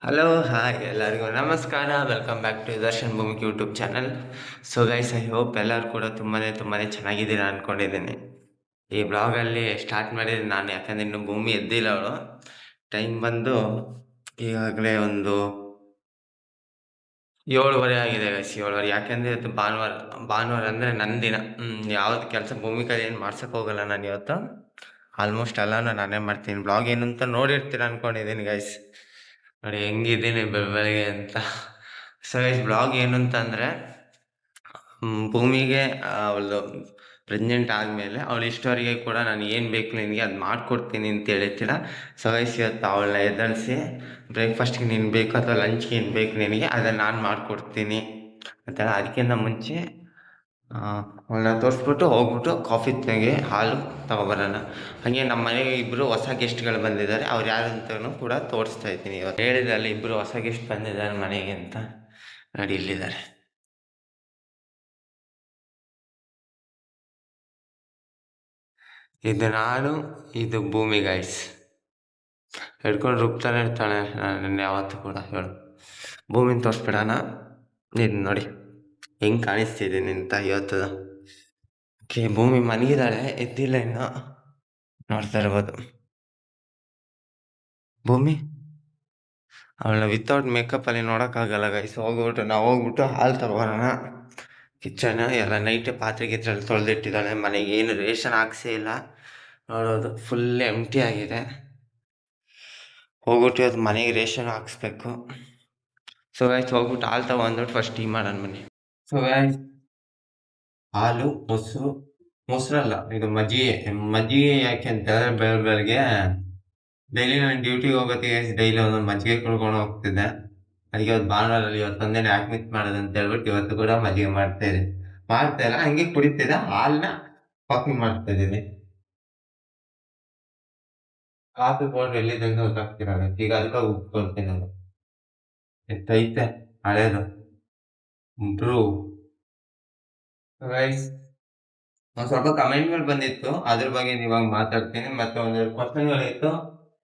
Hello hi ಎಲ್ಲರಿಗೂ ನಮಸ್ಕಾರ. Welcome back to Darshan Bhoomik YouTube channel. So guys, I hope ಎಲ್ಲರೂ ಕೂಡ ತುಂಬಾ ಚೆನ್ನಾಗಿದ್ದೀರಾ ಅಂದ್ಕೊಂಡಿದ್ದೀನಿ. ಈ ಬ್ಲಾಗಲ್ಲಿ ಸ್ಟಾರ್ಟ್ ಮಾಡಿದ್ದೀನಿ ನಾನು, ಯಾಕಂದರೆ ಇನ್ನು ಭೂಮಿ ಎದ್ದಿಲ್ಲ ಅವಳು. ಟೈಮ್ ಬಂದು ಈಗಾಗಲೇ ಒಂದು 7:30 ಆಗಿದೆ ಗೈಸ್, 7:30. ಯಾಕೆಂದರೆ ಇವತ್ತು ಭಾನುವಾರ ಅಂದರೆ ನನ್ನ ದಿನ. ಯಾವ್ದು ಕೆಲಸ ಭೂಮಿ ಕೈ ಏನು ಮಾಡ್ಸೋಕೆ ಹೋಗಲ್ಲ ನಾನು ಇವತ್ತು. ಆಲ್ಮೋಸ್ಟ್ ಎಲ್ಲನೂ ನಾನೇ ಮಾಡ್ತೀನಿ. ಬ್ಲಾಗ್ ಏನು ಅಂತ ನೋಡಿರ್ತೀರ ಅಂದ್ಕೊಂಡಿದ್ದೀನಿ ಗೈಸ್. ನೋಡಿ ಹೆಂಗಿದ್ದೀನಿ ಬೆಳಗ್ಗೆ ಅಂತ. ಸೊ ಗೈಸ್, ಬ್ಲಾಗ್ ಏನು ಅಂತಂದರೆ, ಭೂಮಿಗೆ ಅವಳು ಪ್ರೆಗ್ನೆಂಟ್ ಆದಮೇಲೆ ಅವಳು ಇಷ್ಟವರೆಗೆ ಕೂಡ ನಾನು ಏನು ಬೇಕು ನಿನಗೆ ಅದು ಮಾಡಿಕೊಡ್ತೀನಿ ಅಂತ ಹೇಳಿರ್ತೀರ. ಸೊ ಗೈಸ್, ಇವತ್ತು ಅವಳನ್ನ ಎದ್ದೇಳಿಸಿ ಬ್ರೇಕ್ಫಾಸ್ಟ್ಗೆ ನೀನು ಬೇಕು ಅಥವಾ ಲಂಚ್ಗೆ ಏನು ಬೇಕು ನಿನಗೆ ಅದನ್ನು ನಾನು ಮಾಡಿಕೊಡ್ತೀನಿ ಅಂತೆಲ್ಲ. ಅದಕ್ಕಿಂತ ಮುಂಚೆ ಅವಳನ್ನ ತೋರಿಸ್ಬಿಟ್ಟು ಹೋಗ್ಬಿಟ್ಟು ಕಾಫಿ ತೆಗೆ ಹಾಲು ತಗೊಬರೋಣ. ಹಾಗೆ ನಮ್ಮ ಮನೆಗೆ ಇಬ್ಬರು ಹೊಸ ಗೆಸ್ಟ್ಗಳು ಬಂದಿದ್ದಾರೆ. ಅವ್ರು ಯಾರು ಅಂತಲೂ ಕೂಡ ತೋರಿಸ್ತಾ ಇದ್ದೀನಿ. ಇವತ್ತು ಹೇಳಿದ್ರಲ್ಲಿ ಇಬ್ಬರು ಹೊಸ ಗೆಸ್ಟ್ ಬಂದಿದ್ದಾರೆ ಮನೆಗೆ ಅಂತ. ನೋಡಿ ಇಲ್ಲಿದ್ದಾರೆ. ಇದು ನಾನು, ಇದು ಭೂಮಿ ಗೈಸ್. ಹಿಡ್ಕೊಂಡು ರುಬ್ತಾನೆ ಇರ್ತಾಳೆ ನಾನು ಯಾವತ್ತೂ ಕೂಡ. ಹೇಳು ಭೂಮಿನ ತೋರಿಸ್ಬಿಡೋಣ. ಇದು ನೋಡಿ ಹೆಂಗೆ ಕಾಣಿಸ್ತಿದ್ದೀನಿ ಅಂತ ಇವತ್ತು. ಓಕೆ, ಭೂಮಿ ಮನಗಿದ್ದಾಳೆ, ಎದ್ದಿಲ್ಲ ಇನ್ನು. ನೋಡ್ತಾ ಇರ್ಬೋದು ಭೂಮಿ. ಅವಳನ್ನ ವಿತೌಟ್ ಮೇಕಪ್ಪಲ್ಲಿ ನೋಡೋಕ್ಕಾಗಲ್ಲ ಗೈಸ್. ಹೋಗ್ಬಿಟ್ಟು ಹಾಲು ತಗೊಬರೋಣ. ಕಿಚನ್ ಎಲ್ಲ ನೈಟ್ ಪಾತ್ರೆ ಗಿತ್ರೆಲ್ಲ ತೊಳೆದಿಟ್ಟಿದ್ದಾಳೆ. ಮನೆಗೆ ಏನು ರೇಷನ್ ಹಾಕ್ಸೇ ಇಲ್ಲ. ನೋಡೋದು ಫುಲ್ ಎಂಟಿ ಆಗಿದೆ. ಹೋಗ್ಬಿಟ್ಟು ಇವತ್ತು ಮನೆಗೆ ರೇಷನ್ ಹಾಕ್ಸ್ಬೇಕು. ಸೊ ಗೈಸ್, ಹೋಗ್ಬಿಟ್ಟು ಹಾಲು ತಗೊಂಡ್ಬಿಟ್ಟು ಫಸ್ಟ್ ಟೀ ಮಾಡೋಣ ಬನ್ನಿ. ಸೊ ಗೈಸ್, ಹಾಲು, ಮೊಸರಲ್ಲ, ಇದು ಮಜ್ಜಿಗೆ ಯಾಕೆ ಅಂತಂದರೆ ಬೆಳಗ್ಗೆ ಡೈಲಿ ನಾನು ಡ್ಯೂಟಿಗೆ ಹೋಗೋತ್ತಿಗೆ ಡೈಲಿ ಒಂದೊಂದು ಮಜ್ಜಿಗೆ ಕುಡ್ಕೊಂಡು ಹೋಗ್ತಿದ್ದೆ. ಅದಕ್ಕೆ ಇವತ್ತು ಭಾನುವಾರಲ್ಲಿ ಇವತ್ತು ಒಂದೇನು ಯಾಕೆ ಮಿಸ್ ಮಾಡೋದು ಅಂತ ಹೇಳ್ಬಿಟ್ಟು ಇವತ್ತು ಕೂಡ ಮಜ್ಜಿಗೆ ಮಾಡ್ತಾ ಇಲ್ಲ, ಹಂಗೆ ಕುಡಿತಿದ್ದೆ. ಹಾಲನ್ನ ಕಾಫಿ ಮಾಡ್ತಾ ಇದ್ದೀನಿ. ಕಾಫಿ ಪೌಡ್ರ್ ಎಲ್ಲಿದೆ ಅಂತ ಗೊತ್ತಾಗ್ತಿರಲ್ಲ. ಈಗ ಅದಕ್ಕೆ ಉಪ್ಕೊಳ್ತೀನಿ ನಾನು. ಎಷ್ಟೈತೆ ಹಳೇದು ಬ್ರೂ. ಗೈಸ್, ಒಂದು ಸ್ವಲ್ಪ ಕಮೆಂಟ್ಗಳು ಬಂದಿತ್ತು, ಅದ್ರ ಬಗ್ಗೆ ಇವಾಗ ಮಾತಾಡ್ತೀನಿ. ಮತ್ತೆ ಒಂದೆರಡು ಕ್ವಶನ್ಗಳಿತ್ತು,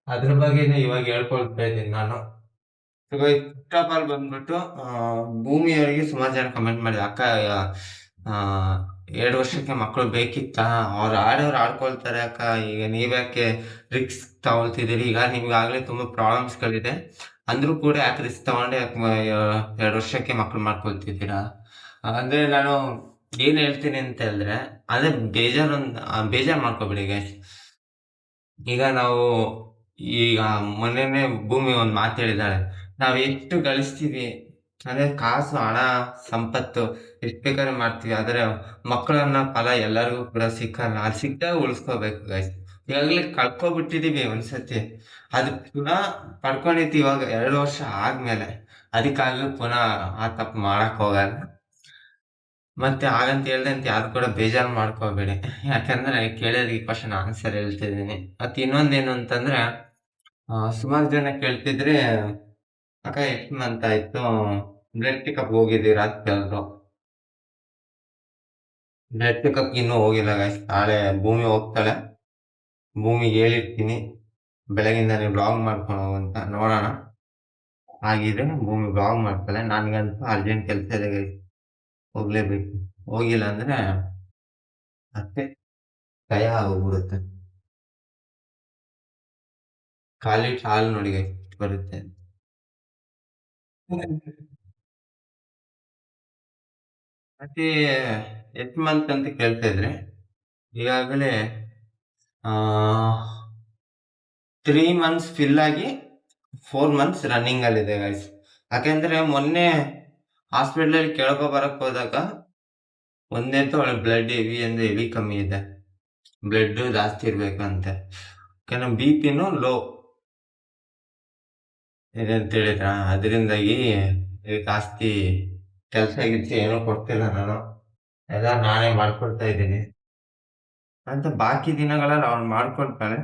ಅದ್ರ ಬಗ್ಗೆ ಇವಾಗ ಹೇಳ್ಕೊಳ್ತಾ ಇದ್ದೀನಿ ನಾನು. ಫಸ್ಟ್ ಆಫ್ ಆಲ್ ಬಂದ್ಬಿಟ್ಟು ಭೂಮಿಯವರಿಗೆ ಸುಮಾರು ಜನ ಕಮೆಂಟ್ ಮಾಡಿದೆ, ಅಕ್ಕ 2 ವರ್ಷಕ್ಕೆ ಮಕ್ಕಳು ಬೇಕಿತ್ತಾ? ಅವ್ರು ಆಡ್ಕೊಳ್ತಾರೆ ಅಕ್ಕ, ಈಗ ನೀವ್ಯಾಕೆ ರಿಸ್ಕ್ ತಗೊಳ್ತಿದ್ದೀರಿ? ಈಗ ನಿಮ್ಗಾಗಲೇ ತುಂಬ ಪ್ರಾಬ್ಲಮ್ಸ್ಗಳಿದೆ, ಅಂದರೂ ಕೂಡ ಯಾಕೆ ರಿಸ್ಕ್ ತಗೊಂಡು ಯಾಕೆ 2 ವರ್ಷಕ್ಕೆ ಮಕ್ಕಳು ಮಾಡ್ಕೊಳ್ತಿದ್ದೀರಾ? ಅಂದರೆ ನಾನು ಏನು ಹೇಳ್ತೀನಿ ಅಂತ ಹೇಳಿದ್ರೆ, ಅದೇ ಬೇಜಾರು ಮಾಡ್ಕೋಬೇಡಿ ಗೈಸ್. ಈಗ ನಾವು ಮೊನ್ನೆನೇ ಭೂಮಿ ಒಂದು ಮಾತು ಹೇಳಿದ್ದಾಳೆ, ನಾವು ಎಷ್ಟು ಗಳಿಸ್ತೀವಿ ಅಂದರೆ ಕಾಸು, ಹಣ, ಸಂಪತ್ತು ಎಷ್ಟು ಬೇಕಾದ್ರೆ ಮಾಡ್ತೀವಿ, ಆದರೆ ಮಕ್ಕಳನ್ನ ಫಲ ಎಲ್ಲರಿಗೂ ಕೂಡ ಸಿಕ್ಕಲ್ಲ. ಅದು ಸಿಕ್ಕಾಗ ಉಳಿಸ್ಕೋಬೇಕು ಗೈಸ್. ಈಗಾಗಲೇ ಕಳ್ಕೊಬಿಟ್ಟಿದ್ದೀವಿ ಒಂದ್ಸತಿ, ಅದು ಪುನಃ ಪಡ್ಕೊಂಡಿರ್ತೀವಿ ಇವಾಗ 2 ವರ್ಷ ಆದಮೇಲೆ. ಅದಕ್ಕಾಗಿ ಪುನಃ ಆ ತಪ್ಪು ಮಾಡಕ್ಕೆ ಹೋಗಲ್ಲ. ಮತ್ತೆ ಹಾಗಂತ ಹೇಳ್ದಂತೆ ಯಾರು ಕೂಡ ಬೇಜಾರು ಮಾಡ್ಕೋಬೇಡಿ, ಯಾಕಂದರೆ ಕೇಳೋದಕ್ಕೆ ಕ್ವಶನ್ ಆನ್ಸರ್ ಹೇಳ್ತಿದ್ದೀನಿ. ಮತ್ತು ಇನ್ನೊಂದೇನು ಅಂತಂದರೆ, ಸುಮಾರು ಜನ ಕೇಳ್ತಿದ್ರೆ, ಅಕ್ಕ ಎಷ್ಟು ಮಂತ್ ಆಯಿತು ಬ್ಲಡ್ ಚೆಕಪ್ ಹೋಗಿದ್ದೀರಾ ಅಂತ ಕೇಳಿದ್ರು. ಬ್ಲಡ್ ಚೆಕಪ್ ಇನ್ನೂ ಹೋಗಿಲ್ಲ ಗೈಸ್. ನಾಳೆ ಭೂಮಿ ಹೋಗ್ತಾಳೆ. ಭೂಮಿಗೆ ಹೇಳಿರ್ತೀನಿ ಬೆಳಗಿಂದಾನೆ ಬ್ಲಾಗ್ ಮಾಡ್ಕೊಂಡು ಹೋಗು ಅಂತ. ನೋಡೋಣ, ಹಾಗಿದ್ರೆ ಭೂಮಿ ಬ್ಲಾಗ್ ಮಾಡ್ತಾಳೆ. ನನಗಂತೂ ಅರ್ಜೆಂಟ್ ಕೆಲಸ ಇದೆ ಗೈಸ್, ಹೋಗಲೇಬೇಕು. ಹೋಗಿಲ್ಲ ಅಂದರೆ ಮತ್ತೆ ಭಯ ಆಗೋಗ್ಬಿಡುತ್ತೆ. ಖಾಲಿ ಹಾಲು ನೋಡಿ ಗೈಸ್ ಎಷ್ಟು ಬರುತ್ತೆ. ಮತ್ತೆ ಎಷ್ಟು ಮಂತ್ ಅಂತ ಕೇಳ್ತಾ ಇದ್ರೆ, ಈಗಾಗಲೇ 3 ಮಂತ್ಸ್ ಫಿಲ್ ಆಗಿ 4 ಮಂತ್ಸ್ ರನ್ನಿಂಗಲ್ಲಿದೆ ಗೈಸ್. ಯಾಕೆಂದರೆ ಮೊನ್ನೆ ಹಾಸ್ಪಿಟ್ಲಲ್ಲಿ ಬರಕ್ಕೆ ಹೋದಾಗ ಒಂದೇಂತೂ ಅವಳಿಗೆ ಬ್ಲಡ್ ಹೆವಿ ಕಮ್ಮಿ ಇದೆ, ಬ್ಲಡ್ ಜಾಸ್ತಿ ಇರಬೇಕಂತೆ. ಯಾಕಂದ್ರೆ ಬಿ ಪಿನೂ ಲೋ ಇದೆ ಅಂತ ಹೇಳಿದ್ರ, ಅದರಿಂದಾಗಿ ಜಾಸ್ತಿ ಕೆಲಸ ಏನೂ ಕೊಡ್ತಿಲ್ಲ ನಾನು, ಎಲ್ಲ ನಾನೇ ಮಾಡ್ಕೊಳ್ತಾ ಇದ್ದೀನಿ. ಅಂತ ಬಾಕಿ ದಿನಗಳಲ್ಲಿ ಅವ್ಳು ಮಾಡ್ಕೊಳ್ತಾಳೆ.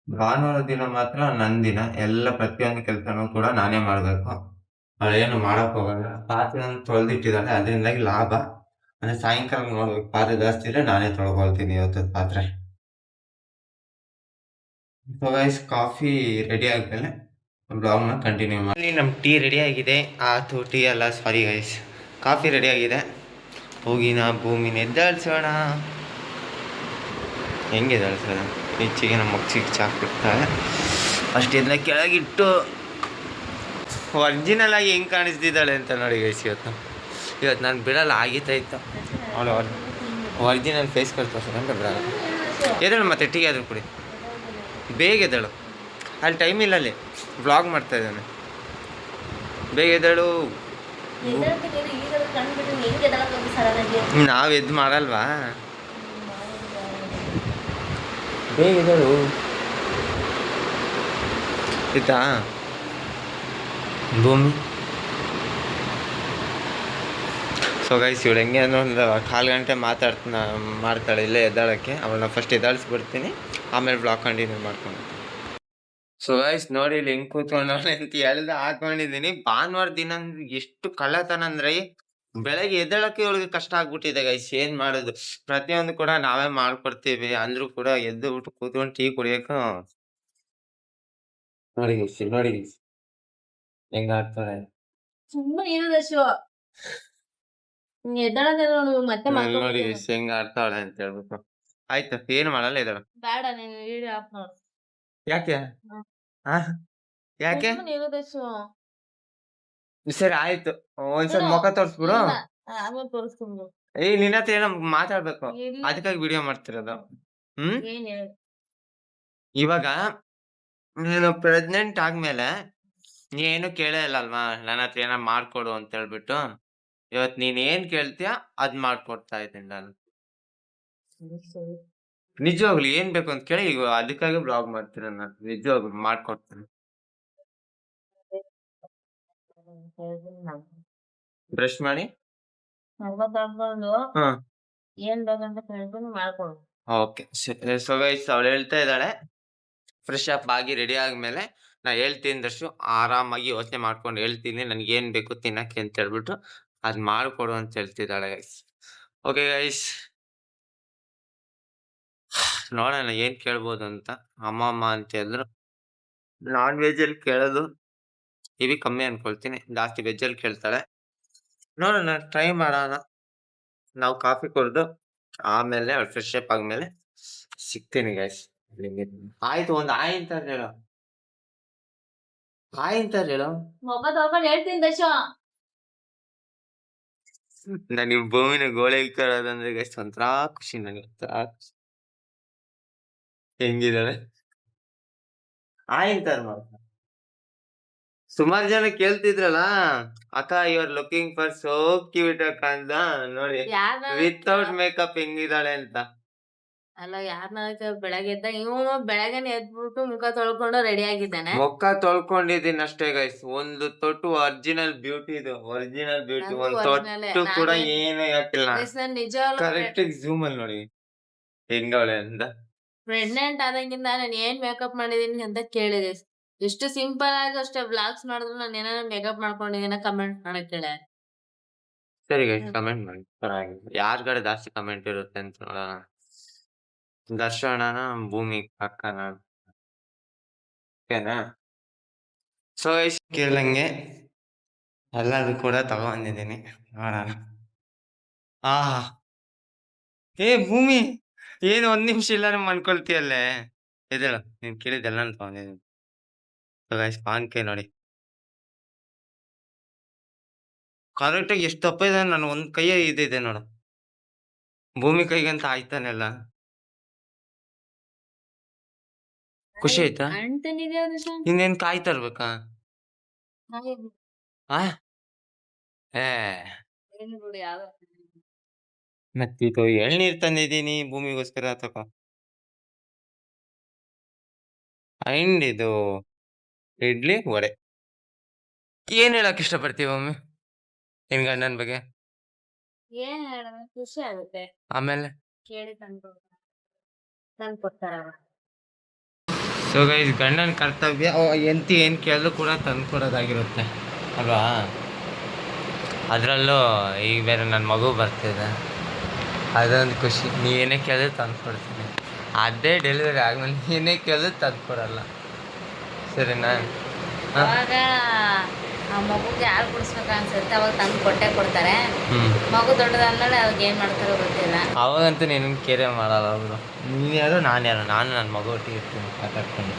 ಭಾನುವಾರ ದಿನ ಮಾತ್ರ ನನ್ನ ದಿನ. ಎಲ್ಲ ಪ್ರತಿಯೊಂದು ಕೆಲಸನೂ ಕೂಡ ನಾನೇ ಮಾಡಬೇಕು. ಅವಳೇನು ಮಾಡಕ್ಕೆ ಹೋಗಲ್ಲ. ಪಾತ್ರೆ ತೊಳೆದಿಟ್ಟಿದ್ದಾಳೆ, ಅದರಿಂದಾಗಿ ಲಾಭ. ಅಂದರೆ ಸಾಯಂಕಾಲ ನೋಡ್ಬೇಕು, ಪಾತ್ರೆ ಜಾಸ್ತಿ ಇದ್ರೆ ನಾನೇ ತೊಳ್ಕೊಳ್ತೀನಿ ಇವತ್ತು ಪಾತ್ರೆ. ಸೊ ಗೈಸ್, ಕಾಫಿ ರೆಡಿ ಆದಮೇಲೆ ಬ್ಲಾಗ್ನ ಕಂಟಿನ್ಯೂ ಮಾಡಿ. ನಮ್ಮ ಟೀ ರೆಡಿ ಆಗಿದೆ. ಆತು ಟೀ ಅಲ್ಲ, ಸಾರಿ ಗೈಸ್, ಕಾಫಿ ರೆಡಿ ಆಗಿದೆ. ಹೋಗಿನ ಭೂಮಿನ ಎದ್ದಾಳ್ಸೋಣ. ಹೆಂಗೆ ಎದ್ದಾಳ್ಸೋಣ? ಹೆಚ್ಚಿಗೆ ನಮ್ಮ ಮಗ್ಸಿಗೆ ಚಾಕ್ ಬಿಡ್ತಾಳೆ. ಅಷ್ಟೆಲ್ಲ ಕೆಳಗಿಟ್ಟು ಒರ್ಜಿನಲ್ ಆಗಿ ಹೆಂಗೆ ಕಾಣಿಸ್ತಿದ್ದಾಳೆ ಅಂತ ನೋಡಿ ಗೈಸ್. ಇವತ್ತು ನಾನು ಬಿಡಲ್ಲ, ಆಗಿತ್ತಾಯ್ತು. ಅವಳು ಒರಿಜಿನಲ್ ಫೇಸ್ ಕಳ್ತೋರ್ಸೋಣ ಅಂತ ಬಿಡಲ್ಲ. ಎದ್ದೇಳು ಮತ್ತೆ ಟೀ ಆದರೂ ಕುಡಿ, ಬೇಗ ಎದ್ದೇಳು. ಅಲ್ಲಿ ಟೈಮ್ ಇಲ್ಲ, ಅಲ್ಲಿ ವ್ಲಾಗ್ ಮಾಡ್ತಾ ಇದ್ದಾನೆ. ಬೇಗ ಎದ್ದೇಳು. ನಾವು ಎದ್ದು ಮಾಡಲ್ವಾ? ಬೇಗ ಎದ್ದೇಳು ಆಯ್ತಾ ಭೂಮಿ. ಸೊ ಗೈಸ್, ಇವಳು ಹೆಂಗೆ ಅನ್ನೋ ಒಂದು 1/4 ಗಂಟೆ ಮಾಡ್ತಾಳೆ ಇಲ್ಲೇ ಎದ್ದಾಳಕ್ಕೆ. ಅವಳನ್ನ ಫಸ್ಟ್ ಎದ್ದಾಳಿಸ್ಬಿಡ್ತೀನಿ, ಆಮೇಲೆ ಬ್ಲಾಗ್ ಕಂಟಿನ್ಯೂ ಮಾಡ್ಕೊಂಡು. ಸೊ ಗೈಸ್ ನೋಡಿ, ಇಲ್ಲಿ ಹೆಂಗೆ ಕೂತ್ಕೊಂಡವಳೆ ಅಂತ ಹಾಕೊಂಡಿದ್ದೀನಿ. ಭಾನುವಾರ ದಿನ ಎಷ್ಟು ಕಳ್ಳತನ ಅಂದ್ರೆ ಬೆಳಗ್ಗೆ ಎದ್ದೇಳಕ್ಕೆ ಇವಳಿಗೆ ಕಷ್ಟ ಆಗ್ಬಿಟ್ಟಿದೆ ಗೈಸ್. ಏನ್ ಮಾಡೋದು? ಪ್ರತಿಯೊಂದು ಕೂಡ ನಾವೇ ಮಾಡ್ಕೊಡ್ತೀವಿ, ಅಂದ್ರೂ ಕೂಡ ಎದ್ದು ಬಿಟ್ಟು ಕೂತ್ಕೊಂಡು ಟೀ ಕುಡಿಯಕ್ಕೆ ನೋಡಿ ಗೈಸ್, ನೋಡಿ ಗೈಸ್ ಹೆಂಗ ಆಗ್ತಾಳೆ. ನೋಡಿ ಗೈಸ್ ಹೆಂಗ ಆಡ್ತಾಳೆ ಅಂತ ಹೇಳ್ಬಿಟ್ಟು. ಆಯ್ತು, ಏನು ಮಾಡಲ್ಲ ಇದ್ದಾಳ. ಯಾಕೆ ಯಾಕೆ? ಸರಿ ಆಯ್ತು, ಒಂದ್ಸಲ ಮುಖ ತೋರ್ಸ್ಬಿಡು. ನಿನ್ನ ಹತ್ರ ಏನೋ ಮಾತಾಡ್ಬೇಕು, ಅದಕ್ಕಾಗಿ ವಿಡಿಯೋ ಮಾಡ್ತಿರೋದು. ಇವಾಗ ನೀನು ಪ್ರೆಗ್ನೆಂಟ್ ಆದ್ಮೇಲೆ ಏನು ಕೇಳೇ ಇಲ್ಲ ಅಲ್ವಾ ನನ್ನ ಹತ್ರ ಏನ ಮಾಡ್ಕೊಡು ಅಂತ ಹೇಳ್ಬಿಟ್ಟು. ಇವತ್ ನೀನ್ ಏನ್ ಕೇಳ್ತೀಯ ಅದ್ ಮಾಡ್ಕೊಡ್ತಾ ಇದ್ದೀನಿ ನಾನು. ನಿಜವಾಗ್ಲು ಏನ್ ಬೇಕು ಅಂತ ಕೇಳಿ, ಈಗ ಅದಕ್ಕಾಗಿ ಬ್ಲಾಗ್ ಮಾಡ್ತೀನಿ ನಾನು. ನಿಜವಾಗ್ಲು ಮಾಡ್ಕೊಡ್ತೀನಿ. ಬ್ರಷ್ ಮಾಡಿ ಓಕೆ. ಸೊ ಗೈಸ್, ಅವಳು ಹೇಳ್ತಾ ಇದ್ದಾಳೆ ಫ್ರೆಶ್ ಅಪ್ ಆಗಿ ರೆಡಿ ಆದ್ಮೇಲೆ ನಾ ಹೇಳ್ತೀನಿ ದರ್ಶು, ಆರಾಮಾಗಿ ಯೋಚನೆ ಮಾಡ್ಕೊಂಡು ಹೇಳ್ತೀನಿ ನನ್ಗೆ ಏನ್ ಬೇಕು ತಿನ್ನಕ್ಕೆ ಅಂತ ಹೇಳ್ಬಿಟ್ಟು ಅದ್ ಮಾಡ್ಕೊಡು ಅಂತ ಹೇಳ್ತಿದ್ದಾಳೆ ಗೈಸ್. ಓಕೆ ಗೈಸ್, ನೋಡೋಣ ಏನ್ ಕೇಳ್ಬೋದು ಅಂತ. ಅಮ್ಮ ಅಂತ ಹೇಳಿದ್ರು. ನಾನ್ ವೆಜ್ ಅಲ್ಲಿ ಕೇಳೋದು ಇವಿ ಕಮ್ಮಿ ಅನ್ಕೊಳ್ತೀನಿ, ಜಾಸ್ತಿ ವೆಜ್ ಅಲ್ಲಿ ಕೇಳ್ತಾಳೆ. ನೋಡೋಣ, ಟ್ರೈ ಮಾಡೋಣ. ನಾವು ಕಾಫಿ ಕುಡ್ದು ಆಮೇಲೆ ಅವ್ಳು ಫ್ರೆಶ್ ಅಪ್ ಆದ್ಮೇಲೆ ಸಿಗ್ತೀನಿ ಗೈಸ್. ಆಯ್ತು, ಒಂದು ಆಯ್ ಅಂತ ಹೇಳು, ಆಯ್ ಅಂತ ಹೇಳು. ನನಗೆ ಭೂಮಿನ ಗೋಳೆ ಇಕ್ಕೋದಂದ್ರೆ ಗೈಸ್ ಒಂಥರ ಖುಷಿ. ನನಗೆ ಹೆಂಗಿದಾಳೆ ಆಯ್ ಅಂತ ಸುಮಾರು ಜನ ಕೇಳ್ತಿದ್ರಲ್ಲ, ಅಕ್ಕ your looking for so cute ಅಕ್ಕ ಅಂತ. ನೋಡಿ ವಿತೌಟ್ ಮೇಕಪ್ ಹೆಂಗಿದಾಳೆ ಅಂತ. ಅಲ್ಲ, ಯಾರನ್ನ ಬೆಳಗ್ಗೆ ಎದ್ದ ಇವನು ಬೆಳಗ್ಗೆನೆ ಎದ್ಬಿಟ್ಟು ಮುಖ ತೊಳ್ಕೊಂಡು ರೆಡಿ ಆಗಿದ್ದಾನೆ. ಮುಖ ತೊಳ್ಕೊಂಡಿದ್ದೀನಿ ಅಷ್ಟೇ ಗೈಸ್. ಒಂದು ತೊಟ್ಟು ಒರಿಜಿನಲ್ ಬ್ಯೂಟಿ, ಇದು ಒರಿಜಿನಲ್ ಬ್ಯೂಟಿ. ಒಂದು ತೊಟ್ಟು ಕೂಡ ಏನು ಯಾಕಿಲ್ಲ. ನಿಜ ಕರೆಕ್ಟ್ ಝೂಮ್ ಅಲ್ಲಿ ನೋಡಿ ಹೆಂಗವಳೆ ಅಂತ. ಪ್ರೆಗ್ನೆಂಟ್ ಆದಂಗಿಂದ ನಾನು ಏನ್ ಮೇಕಪ್ ಮಾಡಿದೀನಿ ಅಂತ ಕೇಳಿದೆ. ಎಷ್ಟು ಸಿಂಪಲ್ ಆಗಿ ಅಷ್ಟೇ ವ್ಲಾಗ್ಸ್ ಮಾಡಿದ್ರು ನಾನು ಏನಾರ ಮೇಕಪ್ ಮಾಡ್ಕೊಂಡಿದ್ದೀನ ಕಮೆಂಟ್ ಮಾಡಕ್ ಹೇಳ. ಸರಿ ಗೈಸ್, ಕಮೆಂಟ್ ಮಾಡಿ. ಯಾರ ಕಡೆ ಜಾಸ್ತಿ ಕಮೆಂಟ್ ಇರುತ್ತೆ ಅಂತ ನೋಡೋಣ. ದರ್ಶನನ ಭೂಮಿ ಅಕ್ಕನ, ಓಕೆನಾ? ಸೊ ಗೈಸ್, ಕೇಳಂಗೆ ಎಲ್ಲರೂ ಕೂಡ ತಗೊಂಡಿದ್ದೀನಿ, ನೋಡೋಣ. ಏ ಭೂಮಿ, ಏನು 1 ನಿಮಿಷ ಇಲ್ಲ ಅನ್ಕೊಳ್ತೀಯಲ್ಲೇ. ಎದ್ದೇಳು, ನೀನ್ ಕೇಳಿದ್ದೆಲ್ಲ ತಗೊಂಡಿದ್ದೀನಿ. ಪಾನ್ಕೆ ನೋಡಿ ಕರೆಕ್ಟಾಗಿ ಎಷ್ಟು ತಪ್ಪ ಇದೆ. ನಾನು ಒಂದ್ ಕೈಯ ಇದೆ ನೋಡು, ಭೂಮಿ ಕೈಗಂತ ಆಯ್ತಾನೆಲ್ಲ. ಖುಷಿ ಆಯ್ತಾ? ಇನ್ನೇನ್ ಕಾಯ್ ತರ್ಬೇಕಾ? ಮತ್ತಿದು ಎಳ್ನೀರ್ ತಂದಿದ್ದೀನಿ ಭೂಮಿಗೋಸ್ಕರ ತಗೋ. ಅಂಡ್ ಇದು ಇಡ್ಲಿ ವಡೆ. ಏನ್ ಹೇಳಕ್ ಇಷ್ಟಪಡ್ತೀವಿ ಒಮ್ಮೆ ನಿನ್ ಗಂಡನ ಬಗ್ಗೆ? ಏನ್ ಖುಷಿ ಆಗುತ್ತೆ, ಆಮೇಲೆ ಕೇಳಿ ತಂದ್ಕೊಡ್ತಾರ. ಸೊ ಗೈಸ್, ಗಂಡನ ಕರ್ತವ್ಯ ಎಂತಿ ಏನ್ ಕೇಳಿದ್ರು ಕೂಡ ತಂದ್ಕೊಡೋದಾಗಿರುತ್ತೆ ಅಲ್ವಾ? ಅದರಲ್ಲೂ ಈಗ ಬೇರೆ ನನ್ನ ಮಗು ಬರ್ತಿದೆ, ಅದೊಂದು ಖುಷಿ. ನೀವೇನೇ ಕೇಳಿದ್ರು ತಂದ್ಕೊಡ್ತೀನಿ. ಅದೇ ಡೆಲಿವರಿ ಆದ್ಮೇಲೆ ಏನೇ ಕೇಳಿದ್ರು ತಂದ್ಕೊಡಲ್ಲ, ಸರಿನಾ? ಅವಾಗ ಆ ಮಗುಗೆ ಹಾಲು ಕುಡಿಸ್ಬೇಕು ಅನ್ಸುತ್ತೆ, ಅವಾಗ ತಂದು ಕೊಟ್ಟೆ ಕೊಡ್ತಾರೆ. ಮಗು ದೊಡ್ಡದಾದ್ಮೇಲೆ ಅವಾಗ ಏನು ಮಾಡ್ತಾರೋ ಗೊತ್ತಿಲ್ಲ. ಅವಾಗಂತೂ ನೀನು ಕೇರೆ ಮಾಡಲ್ಲ ಅವರು. ನೀನು ಯಾರು ನಾನು ಯಾರು, ನಾನು ನನ್ನ ಮಗು ಒಟ್ಟಿಗೆ ಇರ್ತೀನಿ ಮಾತಾಡ್ಕೊಂಡು.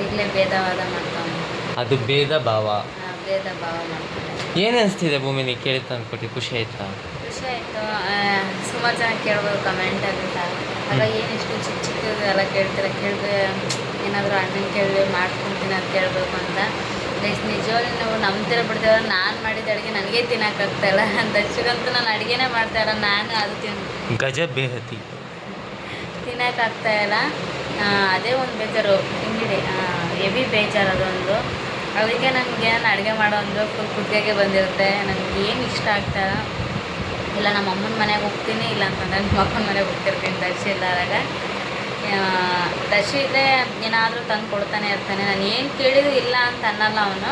ಈಗಲೇ ಭೇದವಾದ ಮಾಡ್ತಾನೆ. ಅದು ಭೇದ ಭಾವ. ಭೇದ ಭಾವ ಮಾಡ್ತಾನೆ. ಏನು ಅನಿಸ್ತಿದೆ ಭೂಮಿ, ನೀ ಕೇಳಿ ತಂದ್ಕೊಟ್ಟು ಖುಷಿ ಆಯ್ತಾ? ಖುಷಿ ಆಯಿತು. ಸುಮಾರು ಜನ ಕೇಳ್ಬೋದು ಕಮೆಂಟಲ್ಲಿ ಆಗ ಏನಿಷ್ಟು ಚಿಕ್ಕ ಚಿಕ್ಕದೆಲ್ಲ ಕೇಳ್ತಾರೆ, ಕೇಳಿದ್ರೆ ಏನಾದರೂ ಅಣ್ಣನ ಕೇಳಿ ಮಾಡ್ಕೊತೀನಿ ಅದು ಕೇಳಬೇಕು ಅಂತ. ನೆಕ್ಸ್ಟ್ ನಿಜವಾಗಿ ನಾವು ನಂಬ್ತಿರ ಬಿಡ್ತೇವೆ. ನಾನು ಮಾಡಿದ ಅಡುಗೆ ನನಗೆ ತಿನ್ನೋಕ್ಕಾಗ್ತಾಯಿಲ್ಲ. ದರ್ಶಕಂತೂ ನಾನು ಅಡುಗೆನೇ ಮಾಡ್ತಾಯಿಲ್ಲ, ನಾನು ಅದು ಗಜ ಬೇಹತಿ ತಿನ್ನೋಕ್ಕಾಗ್ತಾಯಿಲ್ಲ. ಅದೇ ಒಂದು ಬೇಜಾರು, ಹಿಂಗಿದೆ ಹೆವಿ ಬೇಜಾರು ಅದೊಂದು. ಅದಕ್ಕೆ ನನಗೆ ನಾನು ಅಡುಗೆ ಮಾಡೋ ಒಂದು ಫುಲ್ ಕುತ್ತಿಗೆಗೆ ಬಂದಿರುತ್ತೆ. ನನಗೆ ಏನು ಇಷ್ಟ ಆಗ್ತಾಯಿಲ್ಲ. ಇಲ್ಲ ನಮ್ಮ ಅಮ್ಮನ ಮನೆಗೆ ಹೋಗ್ತೀನಿ, ಇಲ್ಲ ಅಂತಂದರೆ ನಮ್ಮ ಅಪ್ಪನ ಮನೆಗೆ ಹೋಗ್ತಿರ್ತೀನಿ. ದರ್ಶಿ ಇಲ್ಲಾದಾಗ ದರ್ಶಿ ಇದ್ದರೆ ಏನಾದರೂ ತಂದು ಕೊಡ್ತಾನೆ ಇರ್ತಾನೆ. ನಾನು ಏನು ಕೇಳಿದ್ರು ಇಲ್ಲ ಅಂತ ಅನ್ನಲ್ಲ ಅವನು.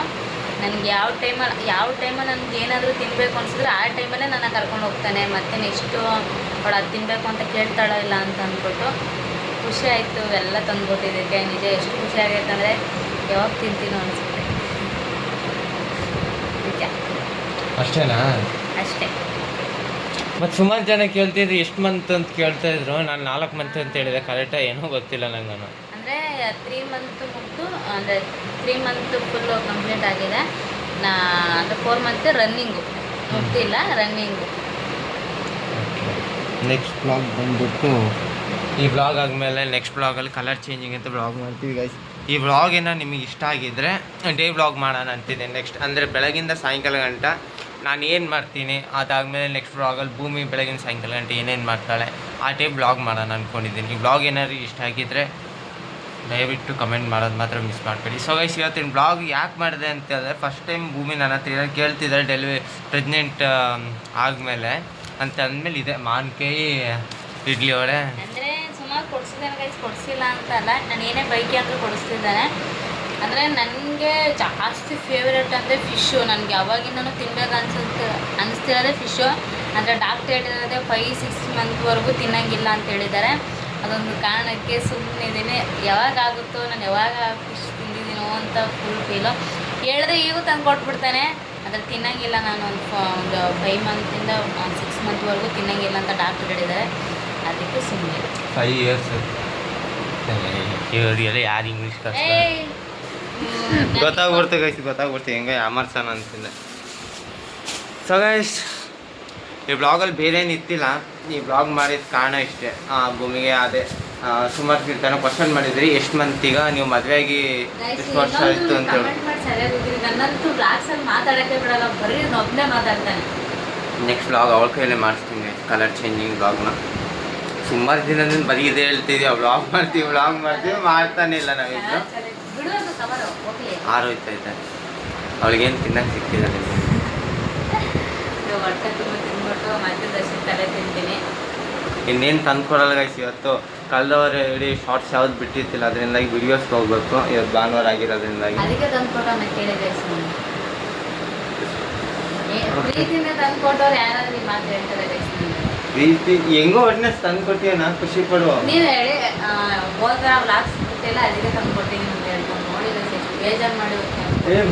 ನನಗೆ ಯಾವ ಟೈಮಲ್ಲಿ ನನಗೆ ಏನಾದರೂ ತಿನ್ನಬೇಕು ಅನಿಸಿದ್ರೆ ಆ ಟೈಮಲ್ಲೇ ನನ್ನ ಕರ್ಕೊಂಡು ಹೋಗ್ತಾನೆ. ಮತ್ತು ನೆಕ್ಸ್ಟು ಅವಳು ಅದು ತಿನ್ನಬೇಕು ಅಂತ ಕೇಳ್ತಾಳೋ ಇಲ್ಲ ಅಂತ ಅಂದ್ಬಿಟ್ಟು ಖುಷಿ ಆಯಿತು ಎಲ್ಲ ತಂದುಕೊಟ್ಟಿದ್ದಕ್ಕೆ. ನಿಜ ಎಷ್ಟು ಖುಷಿ ಆಗೈತೆ ಅಂದರೆ ಯಾವಾಗ ತಿಂತೀನೋ ಅನಿಸುತ್ತೆ. ನಿಜ ಅಷ್ಟೇನಾ? ಅಷ್ಟೇ. ಮತ್ತು ಸುಮಾರು ಜನ ಕೇಳ್ತಿದ್ರು ಎಷ್ಟು ಮಂತ್ ಅಂತ ಕೇಳ್ತಾಯಿದ್ರು. ನಾನು 4 ಮಂತ್ ಅಂತ ಹೇಳಿದೆ, ಕರೆಕ್ಟಾಗಿ ಏನೂ ಗೊತ್ತಿಲ್ಲ ನಂಗೆ. ಅಂದರೆ 3 ಮಂತ್ ಮುಗಿದು, ಅಂದರೆ 3 ಮಂತ್ ಫುಲ್ಲು ಕಂಪ್ಲೀಟ್ ಆಗಿದೆ. ಅಂದರೆ 4 ಮಂತ್ ರನ್ನಿಂಗು ಮುಗ್ದಿಲ್ಲ, ರನ್ನಿಂಗು. ನೆಕ್ಸ್ಟ್ ಬ್ಲಾಗ್ ಬಂದುಬಿಟ್ಟು ಈ ಬ್ಲಾಗ್ ಆದಮೇಲೆ ನೆಕ್ಸ್ಟ್ ಬ್ಲಾಗಲ್ಲಿ ಕಲರ್ ಚೇಂಜಿಂಗ್ ಅಂತ ಬ್ಲಾಗ್ ಮಾಡ್ತೀವಿ ಗೈಸ್. ಈ ಬ್ಲಾಗೇನ ನಿಮಗೆ ಇಷ್ಟ ಆಗಿದ್ದರೆ ಡೇ ಬ್ಲಾಗ್ ಮಾಡೋಣ ಅಂತಿದೆ. ನೆಕ್ಸ್ಟ್ ಅಂದರೆ ಬೆಳಗಿಂದ ಸಾಯಂಕಾಲ ಗಂಟ ನಾನು ಏನು ಮಾಡ್ತೀನಿ, ಅದಾದಮೇಲೆ ನೆಕ್ಸ್ಟ್ ಬ್ಲಾಗಲ್ಲಿ ಭೂಮಿ ಬೆಳಗಿನ ಸಾಯಂಕಾಲ ಗಂಟೆ ಏನೇನು ಮಾಡ್ತಾಳೆ ಆ ಟೈಪ್ ಬ್ಲಾಗ್ ಮಾಡೋಣ ಅಂದ್ಕೊಂಡಿದ್ದೀನಿ. ಈ ಬ್ಲಾಗ್ ಏನಾದ್ರು ಇಷ್ಟ ಆಗಿದ್ದರೆ ದಯವಿಟ್ಟು ಕಮೆಂಟ್ ಮಾಡೋದು ಮಾತ್ರ ಮಿಸ್ ಮಾಡ್ಬೇಡಿ. ಸೊ ಗೈಸ್, ಇವತ್ತಿನ ಬ್ಲಾಗ್ ಯಾಕೆ ಮಾಡಿದೆ ಅಂತ ಹೇಳಿದ್ರೆ, ಫಸ್ಟ್ ಟೈಮ್ ಭೂಮಿ ನನ್ನ ಹತ್ರ ಕೇಳ್ತಿದ್ದಾರೆ ಪ್ರೆಗ್ನೆಂಟ್ ಆದಮೇಲೆ ಅಂತ ಅಂದಮೇಲೆ ಇದೆ ಮಾನ್ಕಾಯಿ ಇಡ್ಲಿ ವಡೆ. ಅಂದರೆ ಸುಮಾರು ಕೊಡಿಸಿದ್ದಾನೆ ಗೈಸ್, ಕೊಡಿಸಿಲ್ಲ ಅಂತಲ್ಲ, ನಾನು ಏನೇ ಬೈಕಿ ಅಂದರೂ ಕೊಡಿಸ್ತಿದ್ದಾನೆ. ಅಂದರೆ ನನಗೆ ಜಾಸ್ತಿ ಫೇವ್ರೇಟ್ ಅಂದರೆ ಫಿಶ್ಶು. ನನಗೆ ಯಾವಾಗಿಂದನೂ ತಿನ್ಬೇಕು ಅನಿಸ್ತಿರೋದೇ ಫಿಶ್ಶು. ಅಂದರೆ ಡಾಕ್ಟ್ರ್ ಹೇಳಿರೋದೇ 5-6 ಮಂತ್ವರೆಗೂ ತಿನ್ನೋಂಗಿಲ್ಲ ಅಂತ ಹೇಳಿದ್ದಾರೆ. ಅದೊಂದು ಕಾರಣಕ್ಕೆ ಸುಮ್ಮನೆ ಇದ್ದೀನಿ. ಯಾವಾಗ ಆಗುತ್ತೋ, ನಾನು ಯಾವಾಗ ಫಿಶ್ ತಿಂದಿದ್ದೀನೋ ಅಂತ ಫುಲ್ ಫೀಲು. ಹೇಳಿದ್ರೆ ಈಗೂ ತಂದು ಕೊಟ್ಬಿಡ್ತಾನೆ. ಆದರೆ ತಿನ್ನೋಂಗಿಲ್ಲ, ನಾನು ಒಂದು 5 ಮಂತಿಂದ 6 ಮಂತ್ವರೆಗೂ ತಿನ್ನೋಂಗಿಲ್ಲ ಅಂತ ಡಾಕ್ಟ್ರ್ ಹೇಳಿದ್ದಾರೆ. ಅದಕ್ಕೆ ಸುಮ್ಮನೆ 5 ಇಯರ್ಸ್ ಇವರಿಗೆಲ್ಲ ಯಾರು ಇಂಗ್ಲೀಷ್ ಗೊತ್ತಾಗ್ಬಿಡ್ತೆ ಹೆಂಗೆ ಅಮರ್ಸನ್ ಅಂತಿಲ್ಲ. ಸೊ ಗೈಸ್, ಈ ಬ್ಲಾಗಲ್ಲಿ ಬೇರೆ ಏನು ಇತ್ತಿಲ್ಲ. ಈ ಬ್ಲಾಗ್ ಮಾಡಿದ ಕಾರಣ ಇಷ್ಟೇ. ಭೂಮಿಗೆ ಅದೇ ಸುಮಾರು ತನಕ ಕ್ವಶನ್ ಮಾಡಿದ್ರಿ, ಎಷ್ಟು ಮಂತಿಗ ನೀವು ಮದುವೆಯಾಗಿ ಎಷ್ಟು ವರ್ಷ ಆಯಿತು ಅಂತ ಹೇಳಿ. ನೆಕ್ಸ್ಟ್ ಬ್ಲಾಗ್ ಅವಳ ಕೈಲೇ ಮಾಡಿಸ್ತೀನಿ, ಕಲರ್ ಚೇಂಜಿಂಗ್ ಬ್ಲಾಗ್ನ. ಸುಮಾರು ದಿನದಿಂದ ಬರೀ ಇದೇ ಹೇಳ್ತಿದ್ದೀವಿ, ಬ್ಲಾಗ್ ಮಾಡ್ತೀವಿ ಮಾಡ್ತಾನೆ ಇಲ್ಲ ನಾವಿದ್ರು. ಆರೋಯ್ತೈತೆ ಅವಳಿಗೇನು ತಿನ್ನಕ್ಕೆ ಸಿಕ್ತಿಲ್ಲ. ಇನ್ನೇನು ತಂದ್ಕೊಡಲ್ಲ ಗೈಸ್. ಇವತ್ತು ಕಳೆದವರ ಇಡೀ ಶಾರ್ಟ್ಸ್ ಯಾವ್ದು ಬಿಟ್ಟಿರ್ತಿಲ್ಲ, ಅದರಿಂದಾಗಿ ವಿಡಿಯೋಸ್ಗೆ ಹೋಗ್ಬೇಕು. ಇವತ್ತು ಭಾನುವಾರ ಆಗಿರೋದ್ರಿಂದಾಗಿ ಪ್ರೀತಿ ಹೆಂಗೋ ಒಟ್ಟಿನ ತಂದು ಕೊಟ್ಟಿಯ, ನಾ ಖುಷಿ ಪಡುವ. ನೀವು ಹೇಳಿ ಬ್ಲಾಗ್ಸ್ ಬಿಟ್ಟಿಲ್ಲ, ಅದಕ್ಕೆ ತಂದು ಕೊಟ್ಟಿದ್ದೀನಿ ಅಂತ ಹೇಳ್ಕೊಂಡು ನೋಡಿ ಬೇಜಾರು ಮಾಡಿ.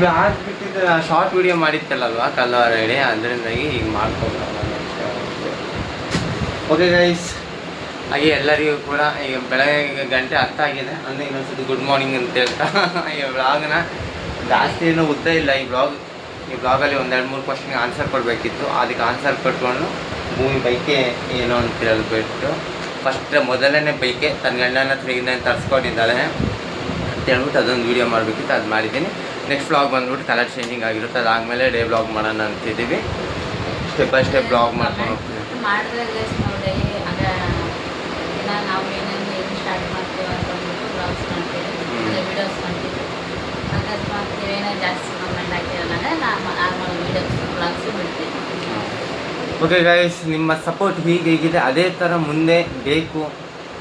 ಬ್ಲಾಗ್ ಬಿಟ್ಟಿದ್ದ ಶಾರ್ಟ್ ವಿಡಿಯೋ ಮಾಡಿತ್ತಲ್ಲಲ್ವಾ ಕಳೆದವರ ಹೇಳಿ, ಅದರಿಂದಾಗಿ ಈಗ ಮಾಡ್ಕೊಂಡು. ಓಕೆ ಗೈಸ್, ಹಾಗೆ ಎಲ್ಲರಿಗೂ ಕೂಡ ಈಗ ಬೆಳಗ್ಗೆ ಗಂಟೆ 10 ಆಗಿದೆ. ಅಂದರೆ ಇನ್ನೊಂದ್ಸತಿ ಗುಡ್ ಮಾರ್ನಿಂಗ್ ಅಂತ ಹೇಳ್ತಾ ಈ ಬ್ಲಾಗ್ನ ಜಾಸ್ತಿ ಏನೂ ಉದ್ದ ಇಲ್ಲ. ಈ ಬ್ಲಾಗಲ್ಲಿ 1-2-3 ಕ್ವಶನ್ಗೆ ಆನ್ಸರ್ ಕೊಡಬೇಕಿತ್ತು. ಅದಕ್ಕೆ ಆನ್ಸರ್ ಕೊಟ್ಕೊಂಡು ಭೂಮಿ ಬೈಕೆ ಏನೋ ಅಂತ ಹೇಳ್ಬಿಟ್ಟು ಫಸ್ಟ್ ಮೊದಲನೇ ಬೈಕೆ ತನ್ನ ಗಂಡನ ಹತ್ರ ತರಿಸ್ಕೊಂಡಿದ್ದಾಳೆ ಅಂತ ಹೇಳ್ಬಿಟ್ಟು ಅದೊಂದು ವೀಡಿಯೋ ಮಾಡಬೇಕಿತ್ತು, ಅದು ಮಾಡಿದ್ದೀನಿ. ನೆಕ್ಸ್ಟ್ ಬ್ಲಾಗ್ ಬಂದ್ಬಿಟ್ಟು ಕಲರ್ ಚೇಂಜಿಂಗ್ ಆಗಿರುತ್ತೆ. ಅದಾದಮೇಲೆ ಡೇ ಬ್ಲಾಗ್ ಮಾಡೋಣ ಅಂತಿದ್ದೀವಿ. ಸ್ಟೆಪ್ ಬೈ ಸ್ಟೆಪ್ ಬ್ಲಾಗ್ ಮಾಡ್ಕೊಂಡು ಹೋಗ್ತೀವಿ. ನಾವು ಏನೇನು ಸ್ಟಾರ್ಟ್ ಮಾಡ್ತೀವಿ ಅಂತ ಅಂದ್ಬಿಟ್ಟು ಬ್ಲಾಗ್ಸ್ ಮಾಡ್ತೀವಿ, ವೀಡಿಯೋಸ್ ಮಾಡ್ತೀವಿ. ಅಕಸ್ಮಾತ್ ನೀವೇನೋ ಜಾಸ್ತಿ ಕಮೆಂಟ್ ಆಗ್ತಿರಲ್ಲ ಅಂದರೆ ನಾರ್ಮಲ್ ವೀಡಿಯೋಸ್ ಬ್ಲಾಗ್ಸು ಬಿಡ್ತೀವಿ. ಓಕೆ ಗೈಸ್, ನಿಮ್ಮ ಸಪೋರ್ಟ್ ಹೀಗಿದೆ ಅದೇ ಥರ ಮುಂದೆ ಬೇಕು,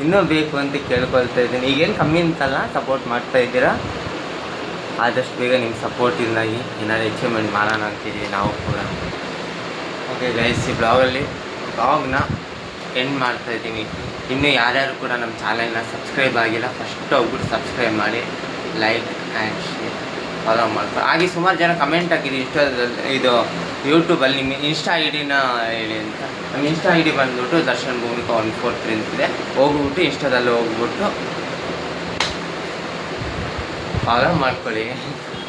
ಇನ್ನೂ ಬೇಕು ಅಂತ ಕೇಳ್ಕೊಳ್ತಾ ಇದ್ದೀನಿ. ಈಗೇನು ಕಮ್ಮಿ ಅಂತಲ್ಲ, ಸಪೋರ್ಟ್ ಮಾಡ್ತಾ ಇದ್ದೀರಾ. ಆದಷ್ಟು ಬೇಗ ನಿಮ್ಮ ಸಪೋರ್ಟಿಂದಾಗಿ ಏನಾದ್ರು ಅಚೀವ್ಮೆಂಟ್ ಮಾಡೋಣ ಅಂತಿದ್ದೀವಿ ನಾವು ಕೂಡ. ಓಕೆ ಗೈಸ್, ಈ ಬ್ಲಾಗ್ನ ಎಂಡ್ ಮಾಡ್ತಾಯಿದ್ದೀನಿ. ಇನ್ನೂ ಯಾರ್ಯಾರು ಕೂಡ ನಮ್ಮ ಚಾನಲ್ನ ಸಬ್ಸ್ಕ್ರೈಬ್ ಆಗಿಲ್ಲ, ಫಸ್ಟ್ ಹೋಗ್ಬಿಟ್ಟು ಸಬ್ಸ್ಕ್ರೈಬ್ ಮಾಡಿ, ಲೈಕ್ ಆ್ಯಂಡ್ ಶೇರ್. ಫಾಲೋ ಮಾಡ್ತಾರೆ. ಹಾಗೆ ಸುಮಾರು ಜನ ಕಮೆಂಟ್ ಹಾಕಿದ್ರು ಇನ್ಸ್ಟಾದಲ್ಲಿ, ಇದು ಯೂಟ್ಯೂಬಲ್ಲಿ ನಿಮ್ಮ ಇನ್ಸ್ಟಾ ಐ ಡಿನ ಹೇಳಿ ಅಂತ. ನಮ್ಮ ಇನ್ಸ್ಟಾ ಐ ಡಿ ಬಂದುಬಿಟ್ಟು ದರ್ಶನ್ ಭೂಮಿಕಾ 143 ಅಂತಿದೆ. ಹೋಗ್ಬಿಟ್ಟು ಇನ್ಸ್ಟಾದಲ್ಲಿ ಹೋಗ್ಬಿಟ್ಟು ಫಾಲೋ ಮಾಡ್ಕೊಳ್ಳಿ.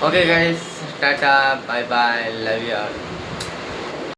Okay guys, tata, bye bye, love you all.